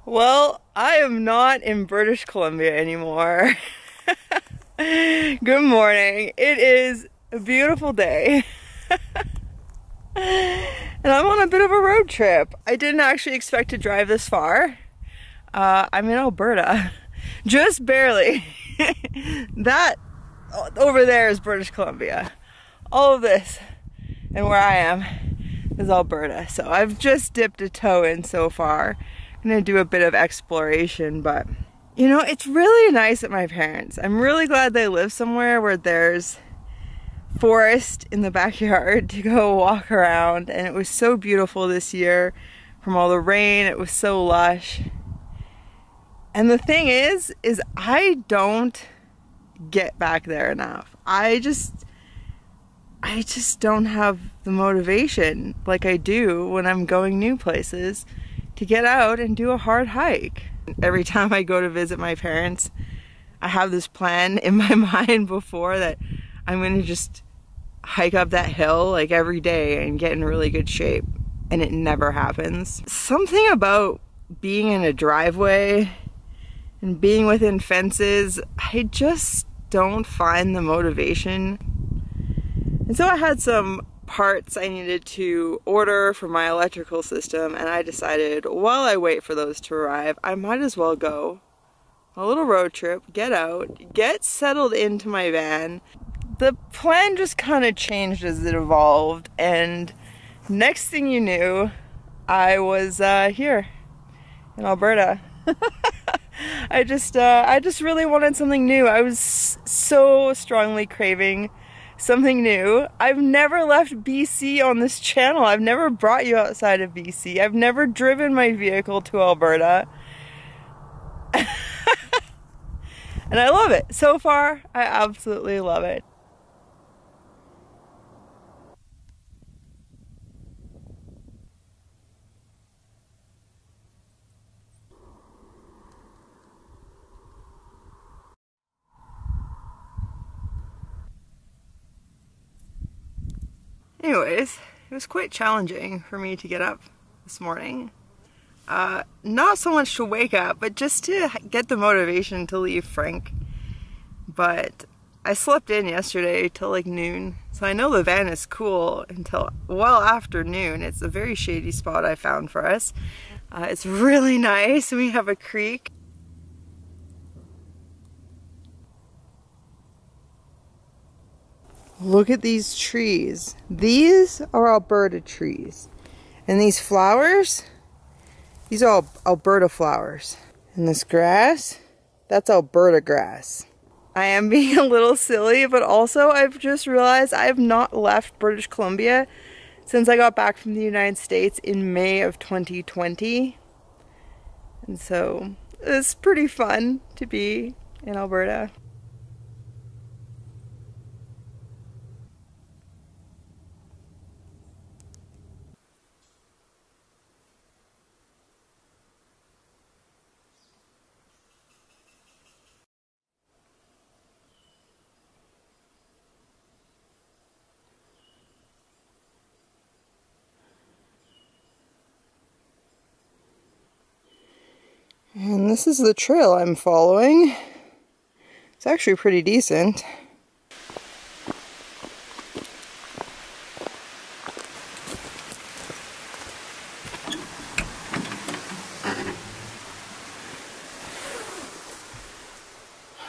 Well, I am not in British Columbia anymore. Good morning. It is a beautiful day. And I'm on a bit of a road trip. I didn't actually expect to drive this far. I'm in Alberta. Just barely. That over there is British Columbia. All of this and where I am is Alberta. So I've just dipped a toe in so far. I'm gonna do a bit of exploration, but you know, it's really nice at my parents'. I'm really glad they live somewhere where there's forest in the backyard to go walk around, and it was so beautiful this year from all the rain. It was so lush. And the thing is I don't get back there enough. I just don't have the motivation like I do when I'm going new places to get out and do a hard hike. Every time I go to visit my parents, I have this plan in my mind before that I'm gonna just hike up that hill like every day and get in really good shape, and it never happens. Something about being in a driveway and being within fences, I just don't find the motivation. And so I had some parts I needed to order for my electrical system, and I decided while I wait for those to arrive, I might as well go a little road trip, get out, get settled into my van. The plan just kind of changed as it evolved, and next thing you knew, I was here in Alberta. I just really wanted something new. I was so strongly craving something new. I've never left BC on this channel. I've never brought you outside of BC. I've never driven my vehicle to Alberta. And I love it. So far, I absolutely love it. Anyways, it was quite challenging for me to get up this morning. Not so much to wake up, but just to get the motivation to leave Frank. But I slept in yesterday till like noon, so I know the van is cool until well after noon. It's a very shady spot I found for us. It's really nice. We have a creek. Look at these trees. These are Alberta trees. And these flowers, these are all Alberta flowers. And this grass, that's Alberta grass. I am being a little silly, but also I've just realized I have not left British Columbia since I got back from the United States in May of 2020. And so it's pretty fun to be in Alberta. And this is the trail I'm following. It's actually pretty decent.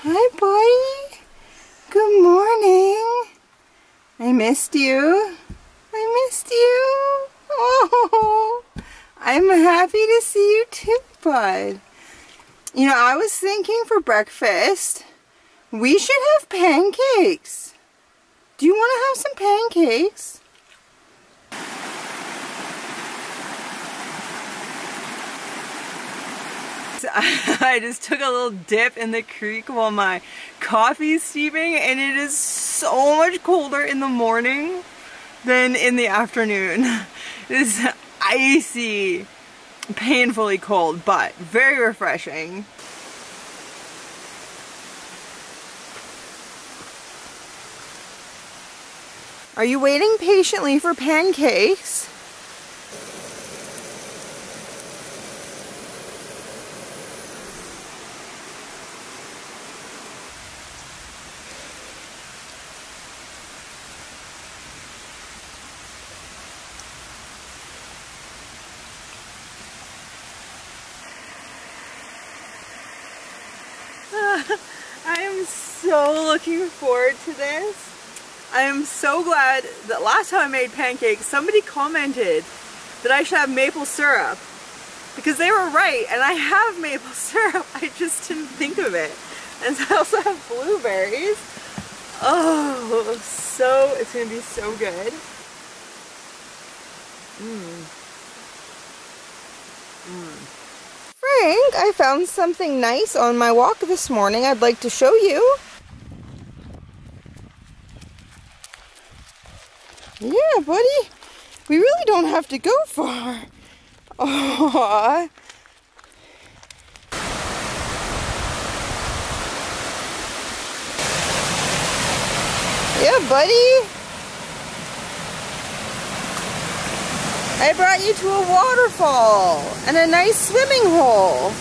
Hi, buddy. Good morning. I missed you. I missed you. Oh, I'm happy to see you too, bud. You know, I was thinking for breakfast, we should have pancakes. Do you want to have some pancakes? So I just took a little dip in the creek while my coffee's steaming, and it is so much colder in the morning than in the afternoon. It is icy. Painfully cold, but very refreshing. Are you waiting patiently for pancakes? I am so looking forward to this. I am so glad that last time I made pancakes, somebody commented that I should have maple syrup. Because they were right, and I have maple syrup. I just didn't think of it. And I also have blueberries. Oh, so, it's gonna be so good. Frank, I found something nice on my walk this morning I'd like to show you. Yeah, buddy. We really don't have to go far. Aww. Yeah, buddy. I brought you to a waterfall and a nice swimming hole.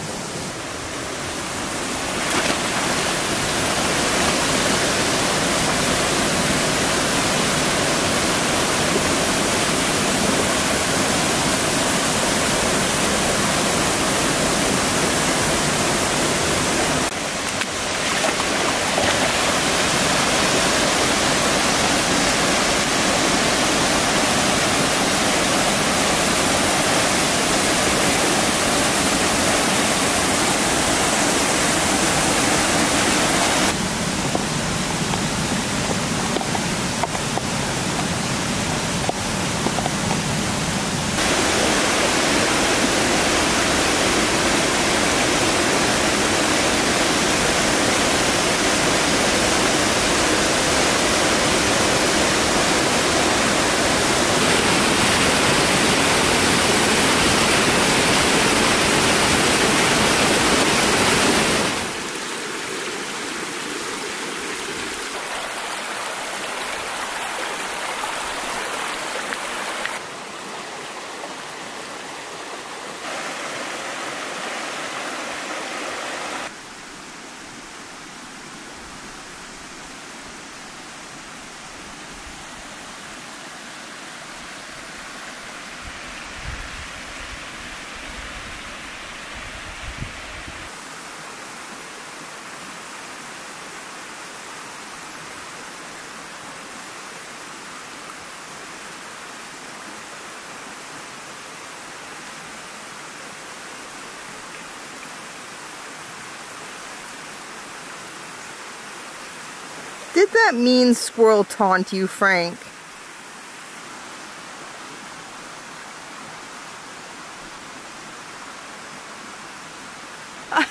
Did that mean squirrel taunt you, Frank?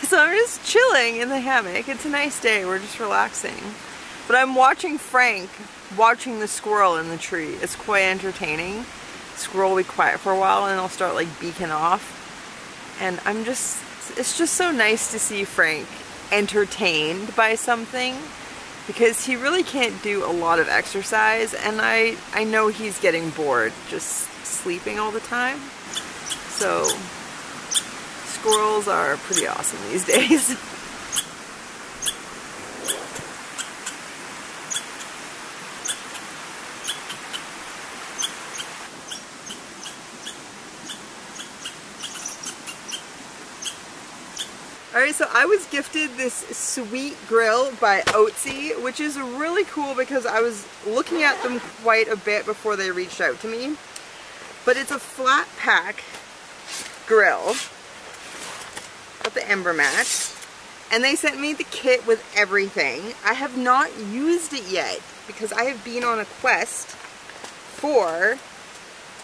So I'm just chilling in the hammock. It's a nice day. We're just relaxing. But I'm watching Frank watching the squirrel in the tree. It's quite entertaining. The squirrel will be quiet for a while and it'll start like beaking off. And it's just so nice to see Frank entertained by something, because he really can't do a lot of exercise, and I know he's getting bored just sleeping all the time. So squirrels are pretty awesome these days. Alright, so I was gifted this sweet grill by OTZI, which is really cool because I was looking at them quite a bit before they reached out to me. But it's a flat pack grill with the ember mat, and they sent me the kit with everything. I have not used it yet because I have been on a quest for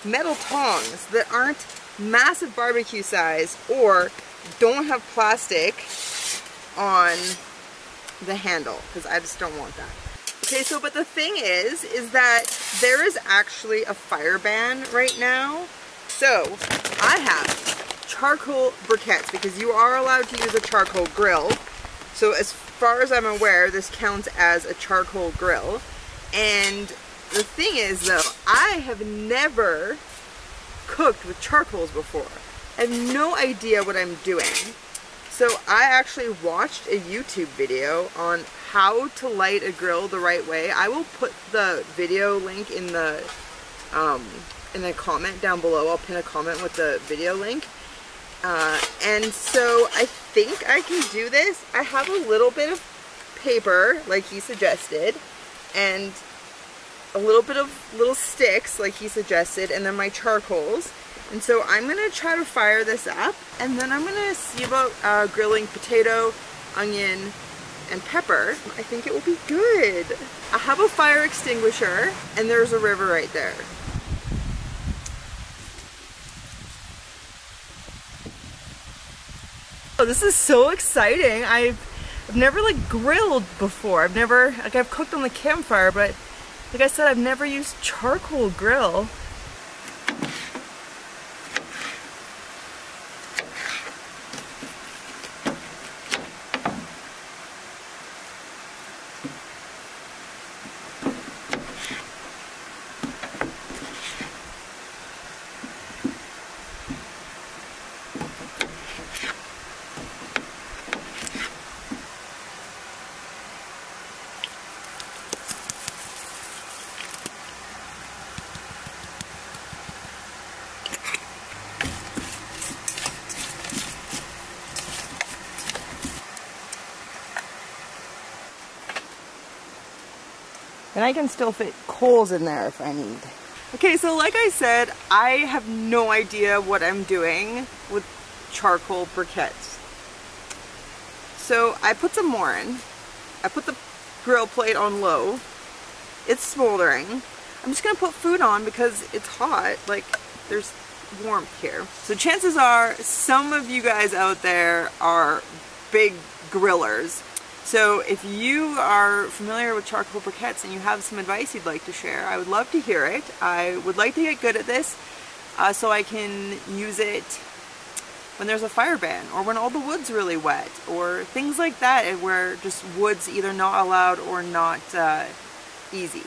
metal tongs that aren't massive barbecue size or don't have plastic on the handle, because I just don't want that. Okay, so but the thing is that there is actually a fire ban right now. So I have charcoal briquettes, because you are allowed to use a charcoal grill. So as far as I'm aware, this counts as a charcoal grill. And the thing is though, I have never cooked with charcoals before. I have no idea what I'm doing. So I actually watched a YouTube video on how to light a grill the right way. I will put the video link in the comment down below. I'll pin a comment with the video link. And so I think I can do this. I have a little bit of paper like he suggested, and a little bit of little sticks like he suggested, and then my charcoals. And so I'm gonna try to fire this up, and then I'm gonna see about grilling potato, onion, and pepper. I think it will be good. I have a fire extinguisher, and there's a river right there. Oh, this is so exciting. I've never like grilled before. I've cooked on the campfire, but like I said, I've never used charcoal grill. And I can still fit coals in there if I need. Okay, so like I said, I have no idea what I'm doing with charcoal briquettes. So I put some more in. I put the grill plate on low. It's smoldering. I'm just gonna put food on because it's hot. Like, there's warmth here. So chances are some of you guys out there are big grillers. So if you are familiar with charcoal briquettes and you have some advice you'd like to share, I would love to hear it. I would like to get good at this so I can use it when there's a fire ban, or when all the wood's really wet, or things like that, and where just wood's either not allowed or not easy.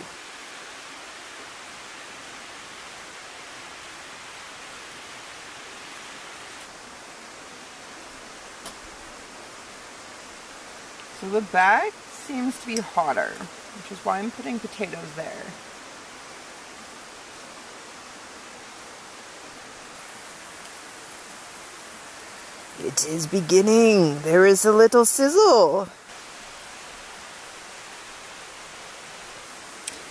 So the back seems to be hotter, which is why I'm putting potatoes there. It is beginning. There is a little sizzle.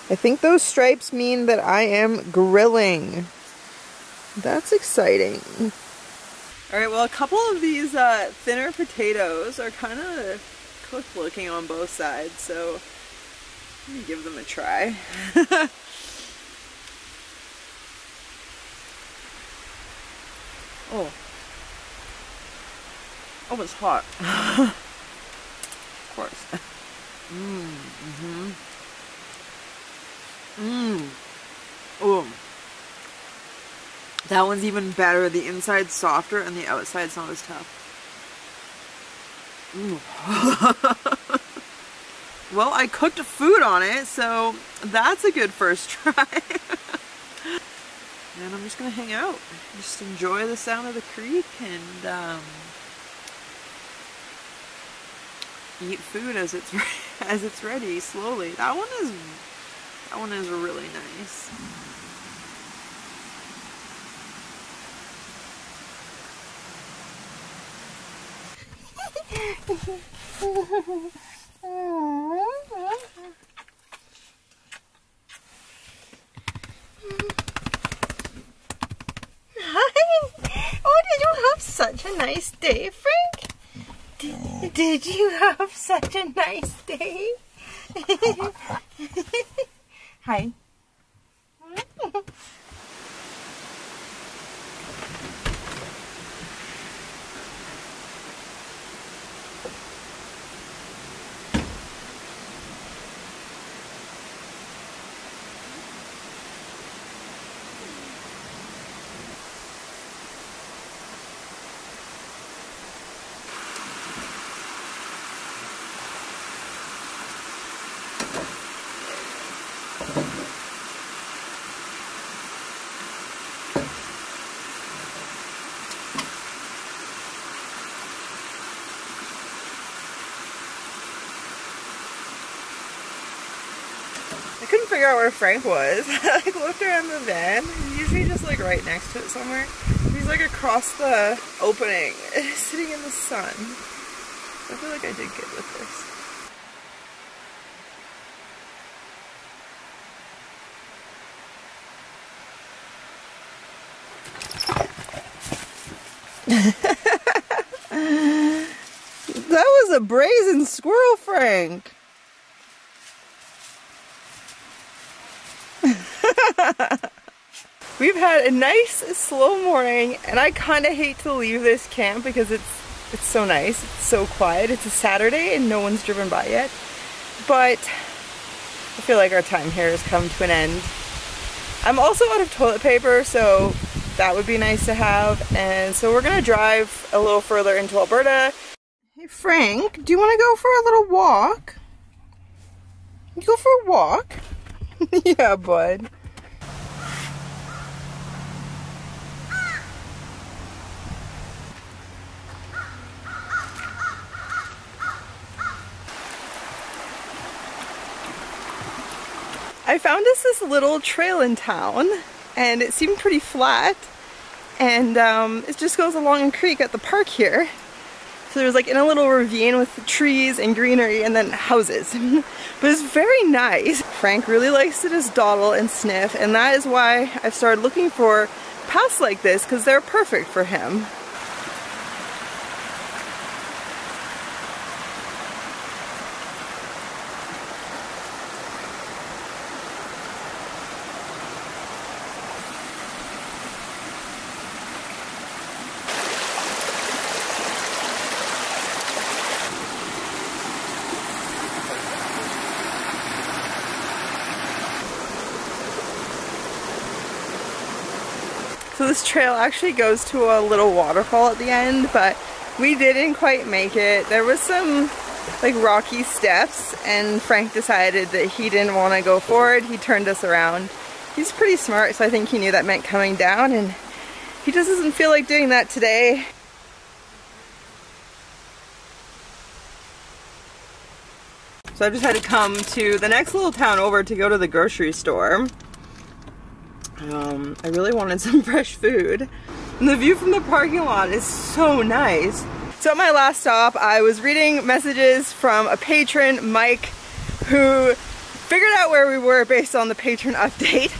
I think those stripes mean that I am grilling. That's exciting. Alright, well, a couple of these thinner potatoes are kind of cooked looking on both sides, so let me give them a try. Oh, it's hot. Of course. Oh, that one's even better. The inside's softer and the outside's not as tough. Well, I cooked food on it, so that's a good first try. And I'm just gonna hang out, just enjoy the sound of the creek, and eat food as it's ready slowly. That one is really nice. Such a nice day, Frank? Did you have such a nice day? Hi. I couldn't figure out where Frank was. I looked around the van. He's usually just like right next to it somewhere. He's He's like across the opening, sitting in the sun. I feel like I did good with this. That was a brazen squirrel, Frank. We've had a nice slow morning, and I kind of hate to leave this camp because it's so nice, it's so quiet. It's a Saturday and no one's driven by yet, but I feel like our time here has come to an end. I'm also out of toilet paper, so that would be nice to have, and so we're gonna drive a little further into Alberta. Hey Frank, do you want to go for a little walk? You go for a walk? Yeah, bud. I found us this little trail in town, and it seemed pretty flat, and it just goes along a creek at the park here. So there's like in a little ravine with trees and greenery and then houses. But it's very nice. Frank really likes to just dawdle and sniff, and that is why I've started looking for paths like this, because they're perfect for him. So this trail actually goes to a little waterfall at the end, but we didn't quite make it. There was some like rocky steps, and Frank decided that he didn't want to go forward. He turned us around. He's pretty smart, so I think he knew that meant coming down, and he just doesn't feel like doing that today. So I just had to come to the next little town over to go to the grocery store. I really wanted some fresh food, and the view from the parking lot is so nice. So at my last stop, I was reading messages from a patron, Mike, who figured out where we were based on the patron update,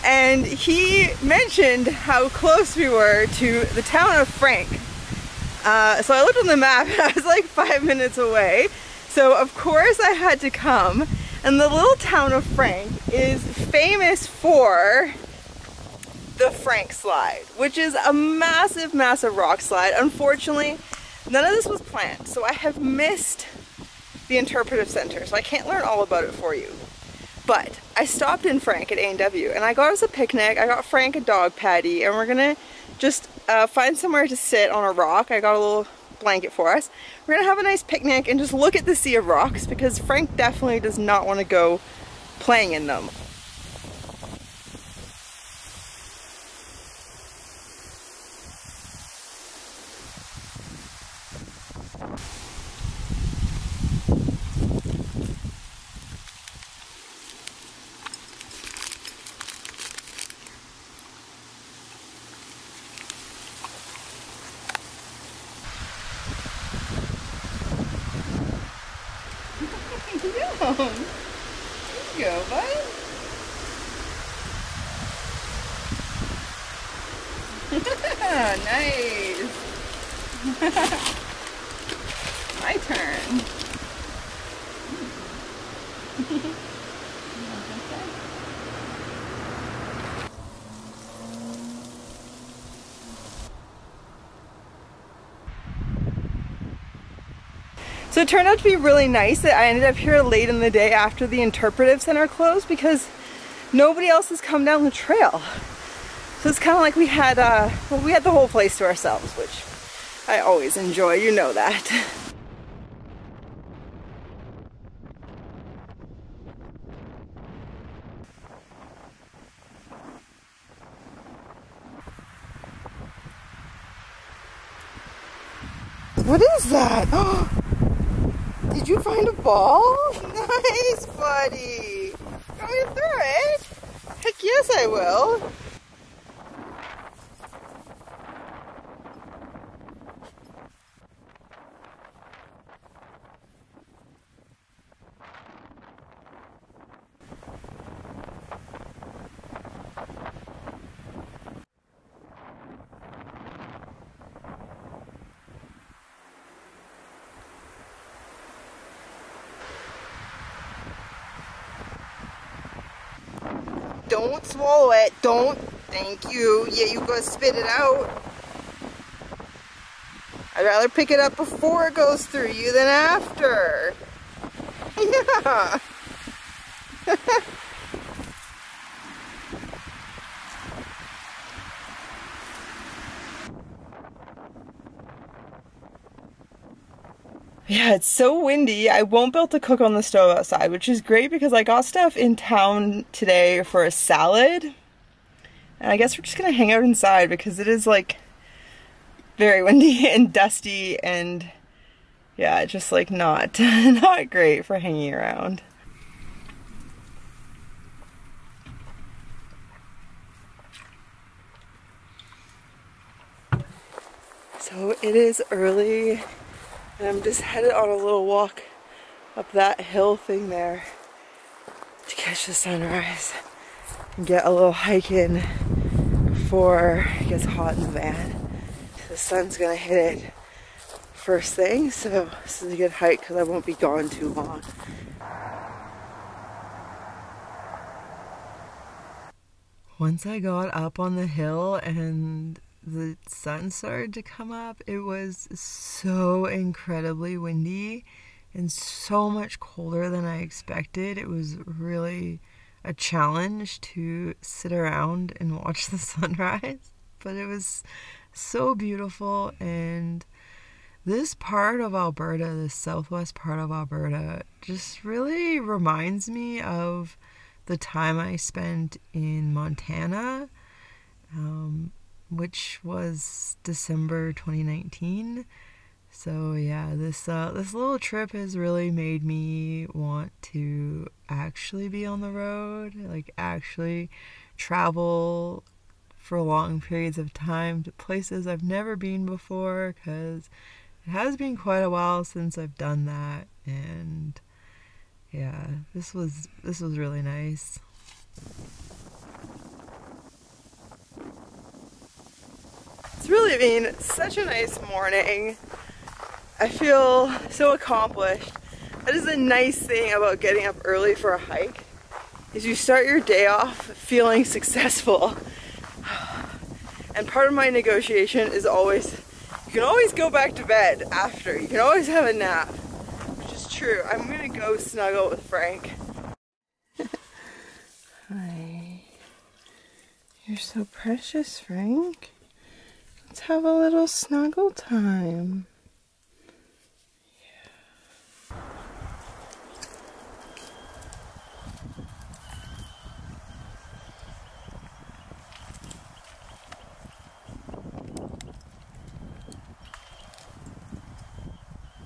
and he mentioned how close we were to the town of Frank. So I looked on the map, and I was like 5 minutes away. So of course I had to come, and the little town of Frank is famous for the Frank slide, which is a massive, massive rock slide. Unfortunately, none of this was planned, so I have missed the interpretive center, so I can't learn all about it for you. But I stopped in Frank at A&W, and I got us a picnic. I got Frank a dog patty, and we're gonna just find somewhere to sit on a rock. I got a little blanket for us. We're gonna have a nice picnic and just look at the sea of rocks, because Frank definitely does not want to go playing in them. There you go, bud. Nice. My turn. So it turned out to be really nice that I ended up here late in the day after the interpretive center closed, because nobody else has come down the trail. So it's kind of like we had well, we had the whole place to ourselves, which I always enjoy, you know that. What is that? Oh, did you find a ball? Nice, buddy. Want me to throw it? Heck yes, I will. Don't swallow it. Don't. Thank you. Yeah, you go spit it out. I'd rather pick it up before it goes through you than after. Yeah. Yeah, it's so windy. I won't be able to cook on the stove outside, which is great because I got stuff in town today for a salad. And I guess we're just gonna hang out inside because it is like very windy and dusty and yeah, just like not great for hanging around. So it is early. And I'm just headed on a little walk up that hill thing there to catch the sunrise and get a little hike in before it gets hot in the van. The sun's gonna hit it first thing, so this is a good hike because I won't be gone too long. Once I got up on the hill and the sun started to come up, it was so incredibly windy and so much colder than I expected. It was really a challenge to sit around and watch the sunrise, but it was so beautiful. And this part of Alberta, this southwest part of Alberta, just really reminds me of the time I spent in Montana, which was December 2019. So yeah, this little trip has really made me want to actually be on the road, like actually travel for long periods of time to places I've never been before, because it has been quite a while since I've done that. And yeah, this was really nice. It's really been such a nice morning. I feel so accomplished. That is a nice thing about getting up early for a hike, is you start your day off feeling successful. And part of my negotiation is always, you can always go back to bed after. You can always have a nap, which is true. I'm gonna go snuggle with Frank. Hi. You're so precious, Frank. Let's have a little snuggle time. Yeah.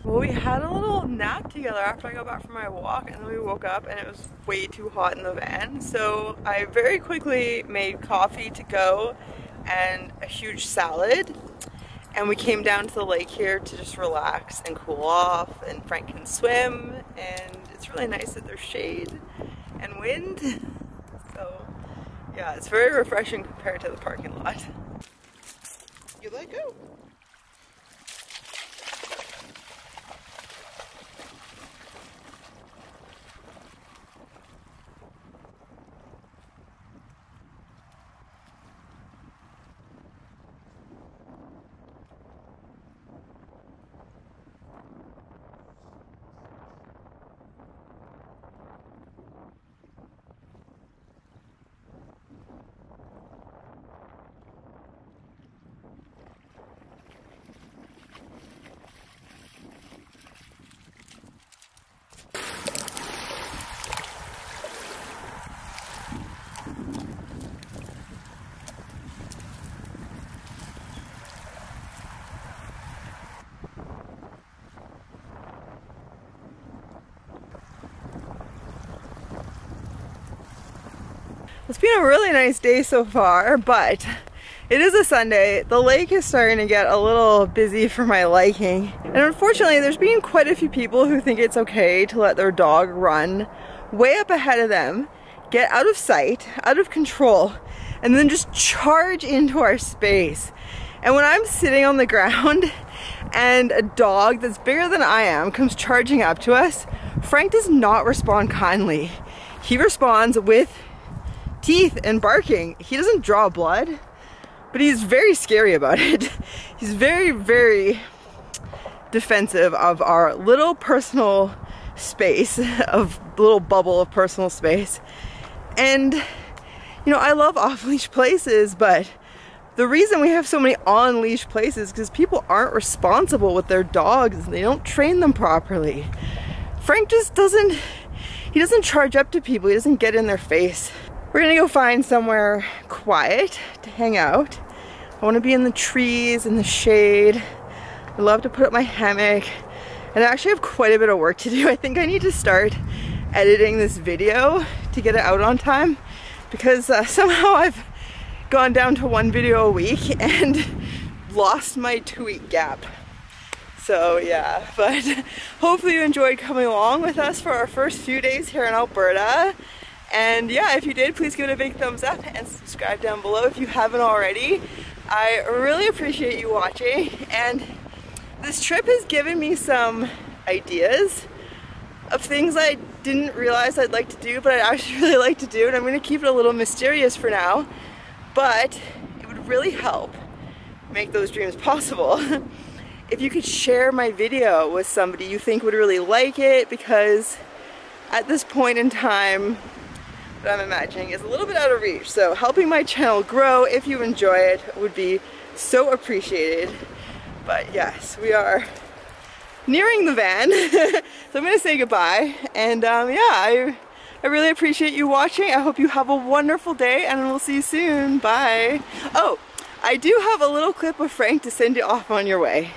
Well, we had a little nap together after I got back from my walk, and then we woke up and it was way too hot in the van. So I very quickly made coffee to go and a huge salad, and we came down to the lake here to just relax and cool off, and Frank can swim, and it's really nice that there's shade and wind. So yeah, it's very refreshing compared to the parking lot. You let go. It's been a really nice day so far, but it is a Sunday. The lake is starting to get a little busy for my liking. And unfortunately, there's been quite a few people who think it's okay to let their dog run way up ahead of them, get out of sight, out of control, and then just charge into our space. And when I'm sitting on the ground and a dog that's bigger than I am comes charging up to us, Frank does not respond kindly. He responds with teeth and barking. He doesn't draw blood, but he's very scary about it. He's very, very defensive of our little personal space, of little bubble of personal space. And you know, I love off-leash places, but the reason we have so many on-leash places is because people aren't responsible with their dogs. They don't train them properly. Frank just doesn't, he doesn't charge up to people. He doesn't get in their face. We're gonna go find somewhere quiet to hang out. I wanna be in the trees, in the shade. I love to put up my hammock. And I actually have quite a bit of work to do. I think I need to start editing this video to get it out on time, because somehow I've gone down to 1 video a week and lost my 2-week gap. So yeah, but hopefully you enjoyed coming along with us for our first few days here in Alberta. And yeah, if you did, please give it a big thumbs up and subscribe down below if you haven't already. I really appreciate you watching, and this trip has given me some ideas of things I didn't realize I'd like to do, but I'd actually really like to do, and I'm going to keep it a little mysterious for now. But it would really help make those dreams possible if you could share my video with somebody you think would really like it, because at this point in time, what I'm imagining is a little bit out of reach. So helping my channel grow, if you enjoy it, would be so appreciated. But yes, we are nearing the van. So I'm gonna say goodbye, and yeah, I really appreciate you watching. I hope you have a wonderful day, and we'll see you soon. Bye. Oh, I do have a little clip of Frank to send you off on your way.